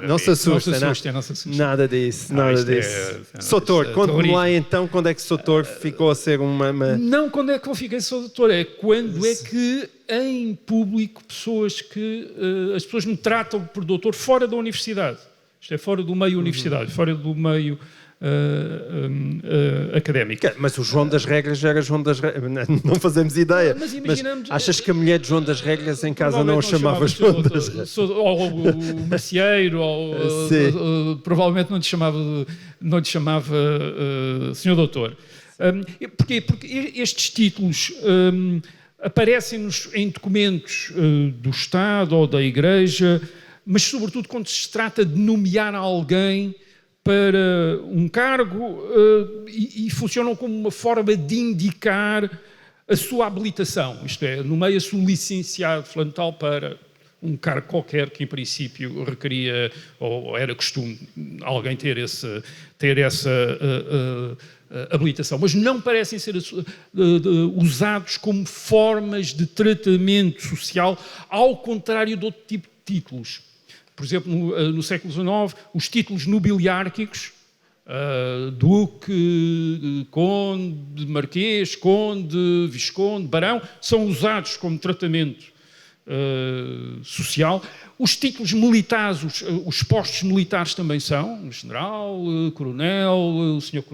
Não se assusta. Nada disso, nada disso. Soutor, conte-me lá então quando é que Soutor ficou a ser uma... Não, quando é que eu fiquei Soutor, é quando é que em público as pessoas me tratam por doutor fora da universidade. Isto é, fora do meio universidade, fora do meio... académico. Mas o João das Regras já era João das Regras. Não fazemos ideia. Mas imaginamos... achas que a mulher de João das Regras em casa não o chamava João das Regras? Ou o macieiro, provavelmente não lhe chamava senhor doutor. Porquê? Porque estes títulos aparecem-nos em documentos do Estado ou da Igreja, mas sobretudo quando se trata de nomear alguém para um cargo e funcionam como uma forma de indicar a sua habilitação, isto é, nomeia-se o licenciado fulano tal para um cargo qualquer que em princípio requeria, ou era costume alguém ter essa habilitação, mas não parecem ser usados como formas de tratamento social, ao contrário de outro tipo de títulos. Por exemplo, no século XIX, os títulos nobiliárquicos, duque, conde, marquês, conde, visconde, barão, são usados como tratamento social. Os títulos militares, os postos militares também são, general, coronel, o senhor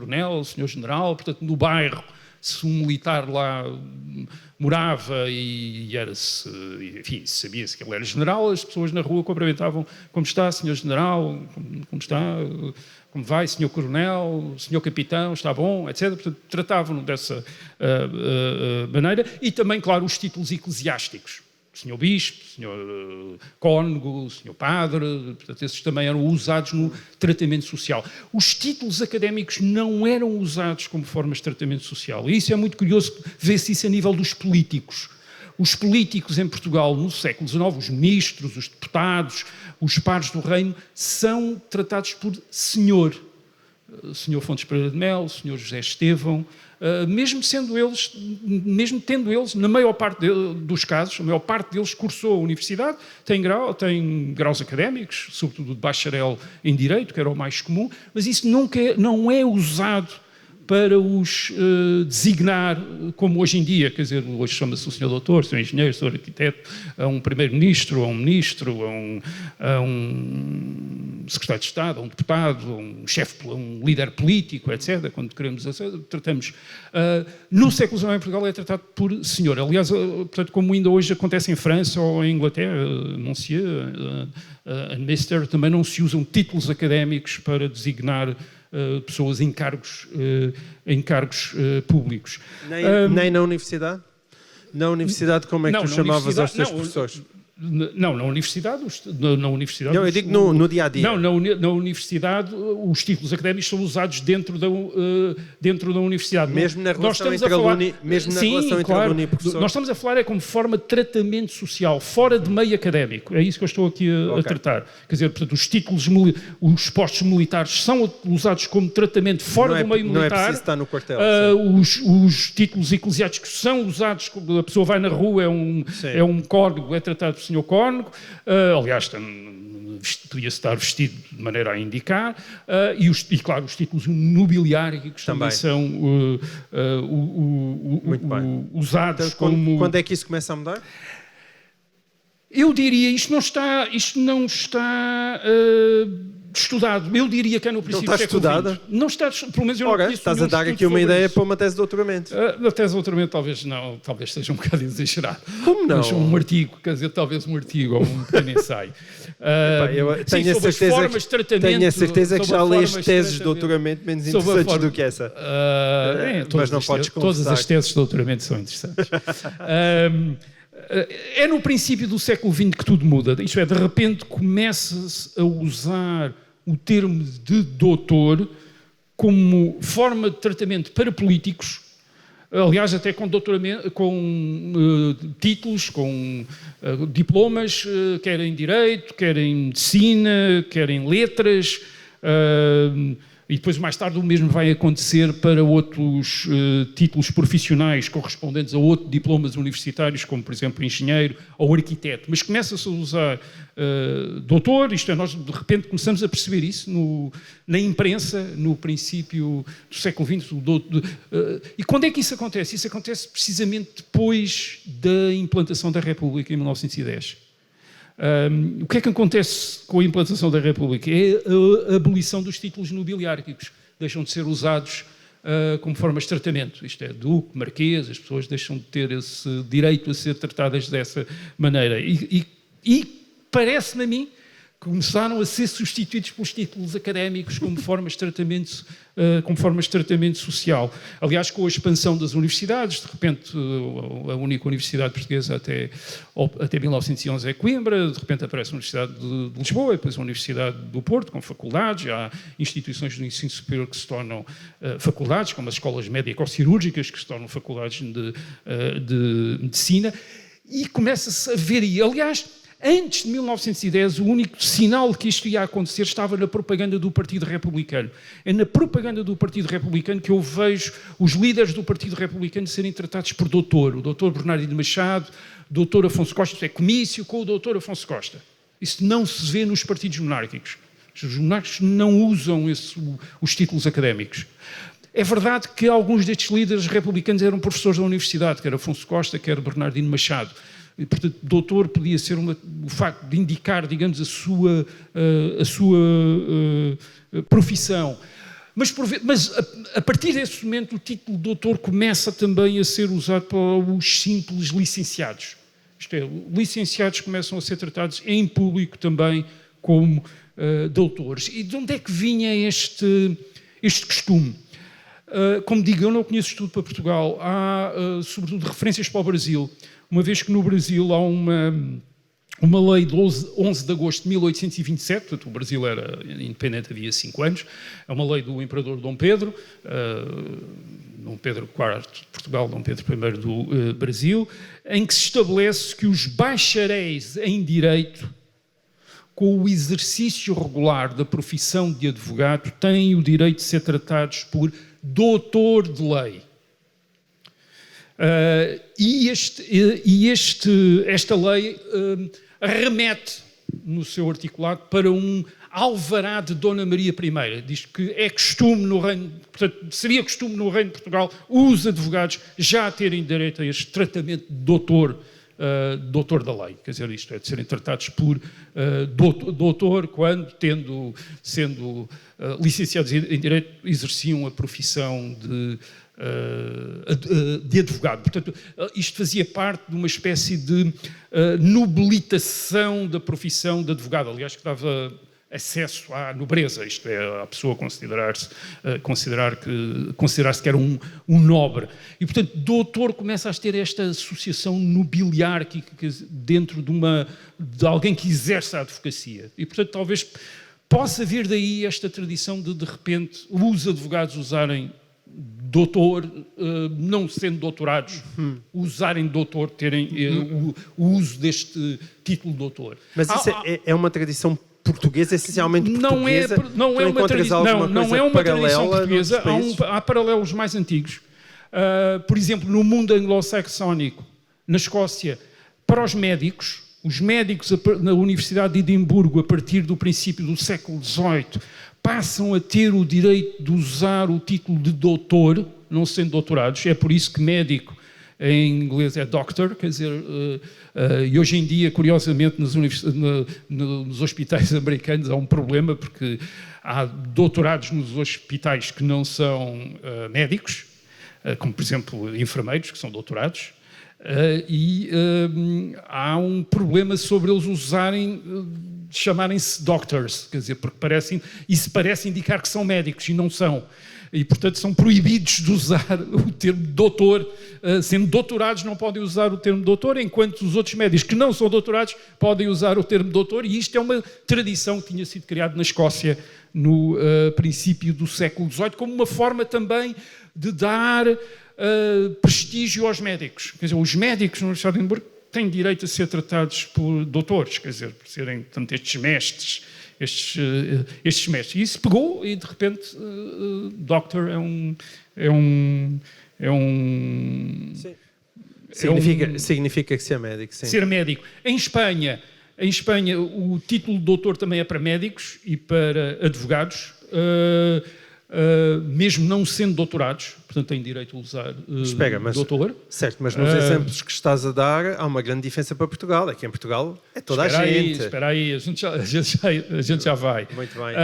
general, portanto, no bairro, se um militar lá morava e era-se, enfim, sabia-se que ele era general, as pessoas na rua cumprimentavam: como está, senhor general, como está, como vai, senhor coronel, senhor capitão, está bom, etc. Portanto, tratavam-no dessa maneira. E também, claro, os títulos eclesiásticos. Senhor bispo, senhor cônego, senhor padre, portanto, esses também eram usados no tratamento social. Os títulos académicos não eram usados como formas de tratamento social. E isso é muito curioso, vê-se isso a nível dos políticos. os políticos em Portugal no século XIX, os ministros, os deputados, os pares do reino, são tratados por senhor. Senhor Fontes Pereira de Melo, Senhor José Estevão, mesmo tendo eles, na maior parte dos casos, a maior parte deles cursou a universidade, tem graus académicos, sobretudo de bacharel em Direito, que era o mais comum, mas isso não é usado para os designar, como hoje em dia, quer dizer, hoje chama-se o senhor doutor, senhor engenheiro, senhor arquiteto, a um primeiro-ministro, a um ministro, a um secretário de Estado, a um deputado, a um chefe, a um líder político, etc., quando queremos, tratamos. No século XIX em Portugal é tratado por senhor. Aliás, portanto, como ainda hoje acontece em França ou em Inglaterra, Monsieur, Mr., também não se usam títulos académicos para designar pessoas em cargos públicos. Nem na universidade? Na universidade, como é que tu chamavas aos teus professores? Não, na universidade... Não, eu digo no dia-a-dia. Não, na universidade os títulos académicos são usados dentro da universidade. Mesmo na relação entre aluno e professor? Nós estamos a falar como forma de tratamento social, fora de meio académico. É isso que eu estou aqui a tratar. Quer dizer, portanto, os postos militares são usados como tratamento fora do meio militar. Não é preciso estar no quartel. Os títulos eclesiásticos são usados, a pessoa vai na rua, é um código, é tratado por senhor cônego, aliás, podia estar vestido de maneira a indicar, e claro, os títulos nobiliáricos também são usados então, como... Quando é que isso começa a mudar? Eu diria, isto não está estudado. Eu diria que é no princípio do século XX. Não está estudada? Pelo menos eu não conheço. Estás a dar aqui uma ideia para uma tese de doutoramento. A tese de doutoramento talvez não, talvez seja um bocado exagerado. Como não? Mas um artigo, quer dizer, talvez um artigo ou um pequeno ensaio. Eu tenho a certeza que já leste teses de doutoramento menos interessantes do que essa. Mas não podes confessar. Todas as teses de doutoramento são interessantes. É no princípio do século XX que tudo muda. Isto é, de repente começa-se a usar o termo de doutor como forma de tratamento para políticos, aliás, até com doutoramento, com títulos, com diplomas, quer em Direito, quer em Medicina, quer em Letras, e depois mais tarde o mesmo vai acontecer para outros títulos profissionais correspondentes a outros diplomas universitários, como por exemplo engenheiro ou arquiteto. Mas começa-se a usar doutor, isto é, nós de repente começamos a perceber isso na imprensa, no princípio do século XX. E quando é que isso acontece? Isso acontece precisamente depois da implantação da República, em 1910. O que é que acontece com a implantação da República? É a abolição dos títulos nobiliárquicos. Deixam de ser usados como formas de tratamento. Isto é, duque, marquês, as pessoas deixam de ter esse direito a ser tratadas dessa maneira. E parece-me a mim que começaram a ser substituídos pelos títulos académicos como formas de tratamento social. Aliás, com a expansão das universidades, de repente a única universidade portuguesa até 1911 é Coimbra, de repente aparece a Universidade de Lisboa, depois a Universidade do Porto, com faculdades, há instituições do ensino superior que se tornam faculdades, como as escolas médico-cirúrgicas, que se tornam faculdades de medicina, e começa-se a ver aí. Aliás, antes de 1910, o único sinal que isto ia acontecer estava na propaganda do Partido Republicano. É na propaganda do Partido Republicano que eu vejo os líderes do Partido Republicano serem tratados por doutor. O doutor Bernardino Machado, o doutor Afonso Costa, isto é, comício com o doutor Afonso Costa. Isso não se vê nos partidos monárquicos. Os monárquicos não usam os títulos académicos. É verdade que alguns destes líderes republicanos eram professores da universidade, quer Afonso Costa, quer Bernardino Machado. E, portanto, doutor podia ser o facto de indicar, digamos, a sua profissão. Mas a partir desse momento o título de doutor começa também a ser usado pelos simples licenciados. Isto é, licenciados começam a ser tratados em público também como doutores. E de onde é que vinha este costume? Como digo, eu não conheço estudo para Portugal. Há, sobretudo, referências para o Brasil. Uma vez que no Brasil há uma lei de 11 de agosto de 1827, portanto o Brasil era independente havia 5 anos, é uma lei do imperador Dom Pedro, Dom Pedro IV de Portugal, Dom Pedro I do Brasil, em que se estabelece que os bacharéis em Direito, com o exercício regular da profissão de advogado, têm o direito de ser tratados por doutor de lei. Esta lei remete no seu articulado para um alvará de Dona Maria I. Diz que é costume no reino, portanto, seria costume no reino de Portugal os advogados já terem direito a este tratamento de doutor da lei. Quer dizer, isto é, de serem tratados por doutor quando, sendo licenciados em Direito, exerciam a profissão de advogado. Portanto, isto fazia parte de uma espécie de nobilitação da profissão de advogado, aliás, que dava acesso à nobreza, isto é, a pessoa considerar-se que era um nobre. E, portanto, doutor começa a ter esta associação nobiliárquica dentro de alguém que exerce a advocacia. E, portanto, talvez possa vir daí esta tradição de repente, os advogados usarem doutor, não sendo doutorados, usarem doutor, terem o uso deste título de doutor. Mas isso é uma tradição portuguesa, essencialmente portuguesa? Não é uma tradição portuguesa, há paralelos mais antigos. Por exemplo, no mundo anglo-saxónico, na Escócia, para os médicos na Universidade de Edimburgo, a partir do princípio do século XVIII, passam a ter o direito de usar o título de doutor, não sendo doutorados. É por isso que médico em inglês é doctor, quer dizer, e hoje em dia, curiosamente, nos hospitais americanos há um problema, porque há doutorados nos hospitais que não são médicos, como, por exemplo, enfermeiros, que são doutorados, e há um problema sobre eles chamarem-se doctors, quer dizer, porque parece indicar que são médicos e não são. E, portanto, são proibidos de usar o termo doutor. Sendo doutorados, não podem usar o termo doutor, enquanto os outros médicos que não são doutorados podem usar o termo doutor. E isto é uma tradição que tinha sido criada na Escócia no princípio do século XVIII, como uma forma também de dar prestígio aos médicos. Quer dizer, os médicos na Universidade de Edimburgo têm direito a ser tratados por doutores, quer dizer, por serem, portanto, estes mestres. Estes mestres. E isso pegou e, de repente, doctor Significa que ser médico, sim. Ser médico. Em Espanha, o título de doutor também é para médicos e para advogados, mesmo não sendo doutorados, portanto têm direito a usar doutor. Certo, mas nos exemplos que estás a dar há uma grande diferença para Portugal. Aqui em Portugal é toda a gente. Espera aí, a gente já vai. Muito bem.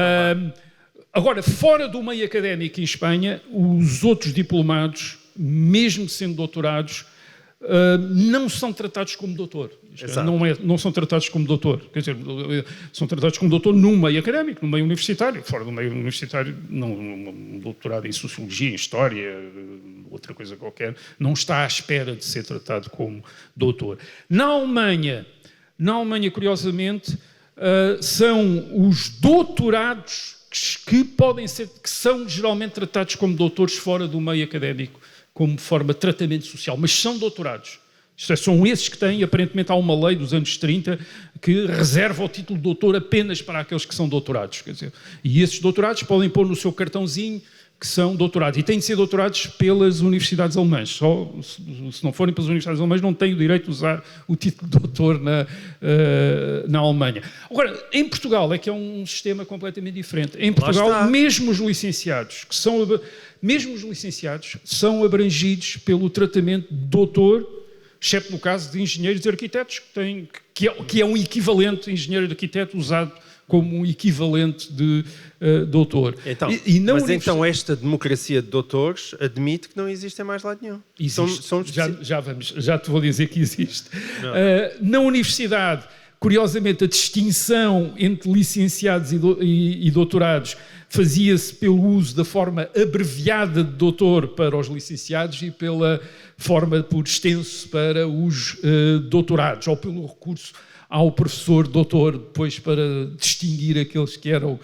Agora, fora do meio académico em Espanha, os outros diplomados, mesmo sendo doutorados, não são tratados como doutor. Não são tratados como doutor. Quer dizer, são tratados como doutor no meio académico, no meio universitário. Fora do meio universitário, um doutorado em Sociologia, em História, outra coisa qualquer, não está à espera de ser tratado como doutor. Na Alemanha, curiosamente, são os doutorados que são geralmente tratados como doutores fora do meio académico, como forma de tratamento social, mas são doutorados. Isto é, são esses que têm, aparentemente há uma lei dos anos 30 que reserva o título de doutor apenas para aqueles que são doutorados. Quer dizer, e esses doutorados podem pôr no seu cartãozinho que são doutorados. E têm de ser doutorados pelas universidades alemãs. Só se não forem pelas universidades alemãs, não têm o direito de usar o título de doutor na Alemanha. Agora, em Portugal é que é um sistema completamente diferente. Em Portugal, mesmo os licenciados são abrangidos pelo tratamento de doutor, exceto no caso de engenheiros e arquitetos, que é um equivalente, engenheiro e arquiteto, usado como um equivalente de doutor. Então, então esta democracia de doutores admite que não existe em mais lado nenhum. Já te vou dizer que existe. Na universidade, curiosamente, a distinção entre licenciados e doutorados fazia-se pelo uso da forma abreviada de doutor para os licenciados e pela forma por extenso para os doutorados, ou pelo recurso há o professor doutor, depois para distinguir aqueles que eram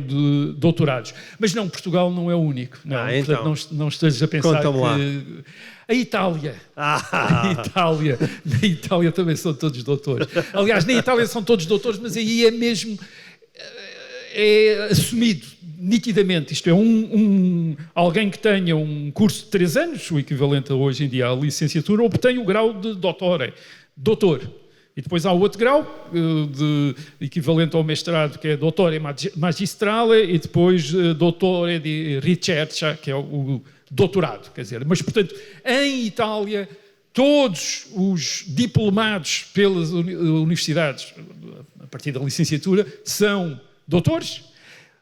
de doutorados. Mas não, Portugal não é o único. Não, então. portanto, não estejas a pensar Conta-me lá. que... A Itália. Na Itália também são todos doutores. Aliás, na Itália são todos doutores, mas aí é mesmo... é assumido nitidamente. Isto é, alguém que tenha um curso de 3 anos, o equivalente a hoje em dia à licenciatura, obtém o grau de doutor. E depois há o outro grau, equivalente ao mestrado, que é dottore magistrale, e depois dottore di ricerca, que é o doutorado. Quer dizer, mas, portanto, em Itália, todos os diplomados pelas universidades, a partir da licenciatura, são doutores,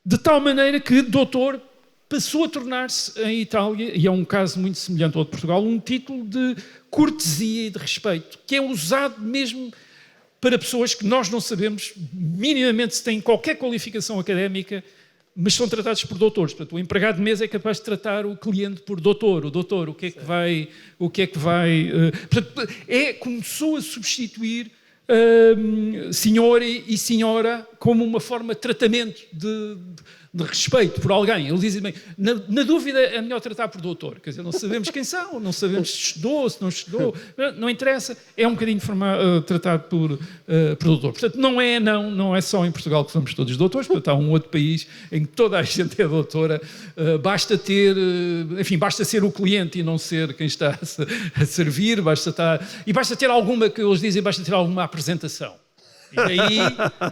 de tal maneira que doutor passou a tornar-se, em Itália, e é um caso muito semelhante ao de Portugal, um título de cortesia e de respeito, que é usado mesmo para pessoas que nós não sabemos minimamente se têm qualquer qualificação académica, mas são tratados por doutores. Portanto, o empregado de mesa é capaz de tratar o cliente por doutor. O doutor, o que é que vai... Portanto, começou a substituir senhor e senhora como uma forma de tratamento de respeito por alguém. Eles dizem bem, na dúvida é melhor tratar por doutor. Quer dizer, não sabemos quem são, não sabemos se estudou, se não estudou, não interessa, é um bocadinho tratado por doutor. Portanto, não é só em Portugal que somos todos doutores, portanto, há um outro país em que toda a gente é doutora, basta ser o cliente e não ser quem está a servir, basta ter alguma, que eles dizem, basta ter alguma apresentação.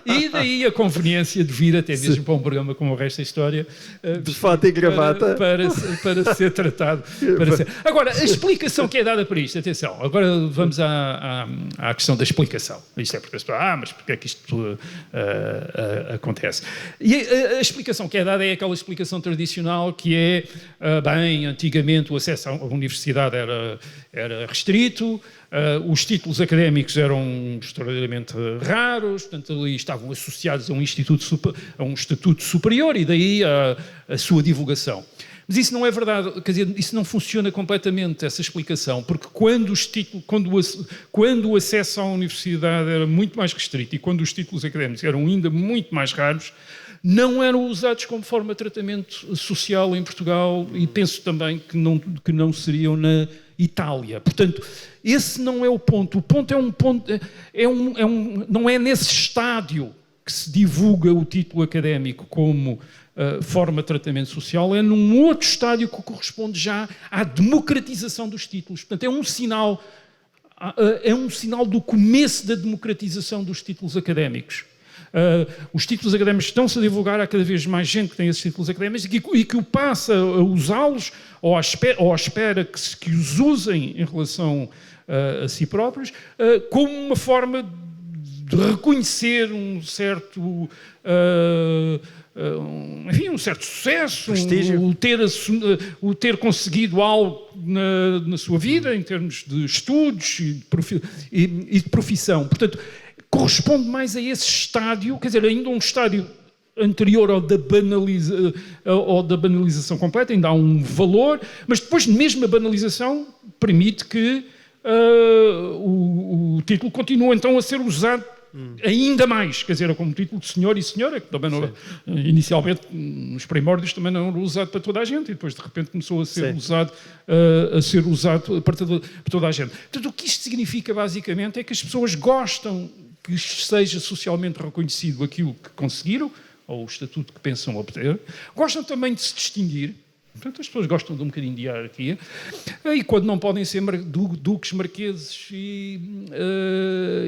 E daí a conveniência de vir até mesmo para um programa como o Resto da História de fato e gravata para ser tratado. Agora, a explicação que é dada para isto, atenção, agora vamos à questão da explicação. Isto é porque as pessoas, mas porque é que isto acontece? E a explicação que é dada é aquela explicação tradicional que é, antigamente o acesso à universidade era restrito, os títulos académicos eram extraordinariamente raros, portanto, ali estavam associados a um estatuto superior e daí a sua divulgação. Mas isso não é verdade, quer dizer, isso não funciona completamente, essa explicação, porque quando o acesso à universidade era muito mais restrito e quando os títulos académicos eram ainda muito mais raros, não eram usados como forma de tratamento social em Portugal e penso também que não seriam na Itália. Portanto, esse não é o ponto. O ponto não é nesse estádio que se divulga o título académico como forma de tratamento social, é num outro estádio que corresponde já à democratização dos títulos. Portanto, é um sinal do começo da democratização dos títulos académicos. Os títulos académicos estão-se a divulgar, há cada vez mais gente que tem esses títulos académicos e que o passa a usá-los ou à espera que os usem em relação a si próprios, como uma forma de reconhecer um certo sucesso, o ter conseguido algo na sua vida, em termos de estudos e de profissão. Portanto, corresponde mais a esse estádio, quer dizer, ainda um estádio anterior ao da banalização completa, ainda há um valor, mas depois mesmo a banalização permite que o título continue então a ser usado ainda mais, quer dizer, como título de senhor e senhora, que também não, inicialmente nos primórdios também não era usado para toda a gente e depois de repente começou a ser usado para toda a gente. Portanto, o que isto significa basicamente é que as pessoas gostam que seja socialmente reconhecido aquilo que conseguiram, ou o estatuto que pensam obter, gostam também de se distinguir, portanto as pessoas gostam de um bocadinho de hierarquia, e quando não podem ser duques, marqueses e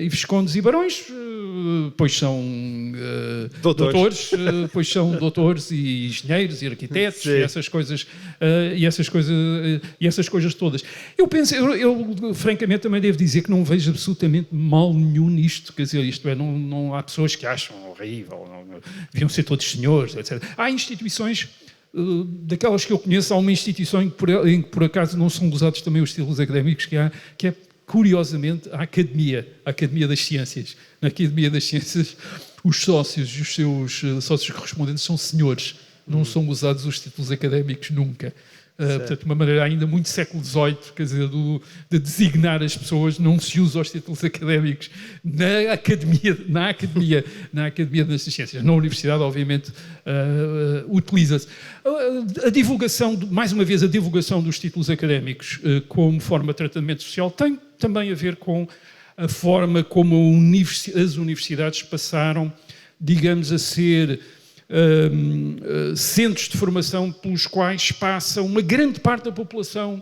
viscondes e barões, pois são doutores, pois são doutores e engenheiros e arquitetos e essas coisas todas. Eu penso, eu francamente também devo dizer que não vejo absolutamente mal nenhum nisto, quer dizer, isto é, não há pessoas que acham horrível, deviam ser todos senhores, etc. Há instituições, daquelas que eu conheço, há uma instituição em que por acaso não são usados também os títulos académicos que é curiosamente a Academia das Ciências. Na Academia das Ciências os sócios e os seus sócios correspondentes são senhores, não são usados os títulos académicos nunca. Portanto, uma maneira ainda muito século XVIII, quer dizer, de designar as pessoas. Não se usa os títulos académicos na academia das ciências. Na universidade, obviamente, utiliza-se. A divulgação, mais uma vez, a divulgação dos títulos académicos como forma de tratamento social tem também a ver com a forma como as universidades passaram, digamos, a ser centros de formação pelos quais passa uma grande parte da população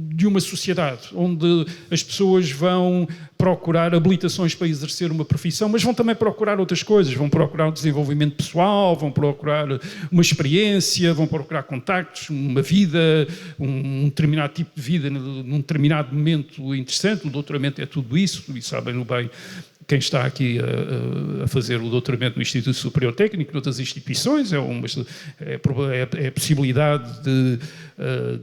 de uma sociedade, onde as pessoas vão procurar habilitações para exercer uma profissão, mas vão também procurar outras coisas, vão procurar o desenvolvimento pessoal, vão procurar uma experiência, vão procurar contactos, uma vida, um determinado tipo de vida num determinado momento interessante. O doutoramento é tudo isso, e sabem bem quem está aqui a fazer o doutoramento no Instituto Superior Técnico, noutras instituições, é a possibilidade de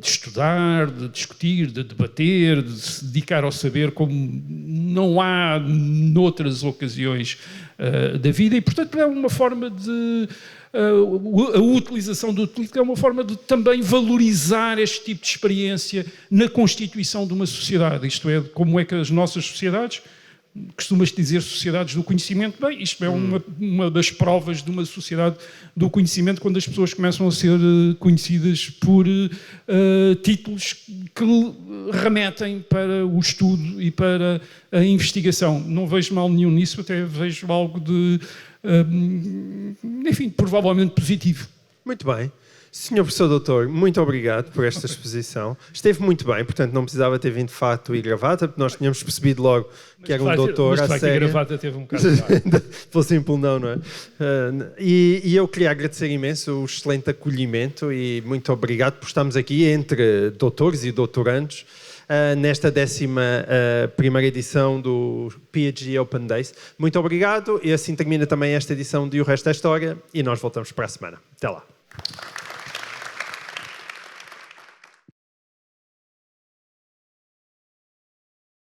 estudar, de discutir, de debater, de se dedicar ao saber como não há noutras ocasiões da vida, e portanto é uma forma de... a utilização do título é uma forma de também valorizar este tipo de experiência na constituição de uma sociedade, isto é, como é que as nossas sociedades... Costuma-se dizer sociedades do conhecimento. Bem, isto é uma das provas de uma sociedade do conhecimento, quando as pessoas começam a ser conhecidas por títulos que remetem para o estudo e para a investigação. Não vejo mal nenhum nisso, até vejo algo de, enfim, provavelmente positivo. Muito bem. Senhor Professor Doutor, muito obrigado por esta exposição. Esteve muito bem, portanto não precisava ter vindo de fato e gravata, porque nós tínhamos percebido logo que era um doutor à séria. Mas gravata teve um bocado pelo simples não é? E eu queria agradecer imenso o excelente acolhimento e muito obrigado por estarmos aqui entre doutores e doutorandos nesta 11ª edição do PhD Open Days. Muito obrigado e assim termina também esta edição de O Resto é História e nós voltamos para a semana. Até lá.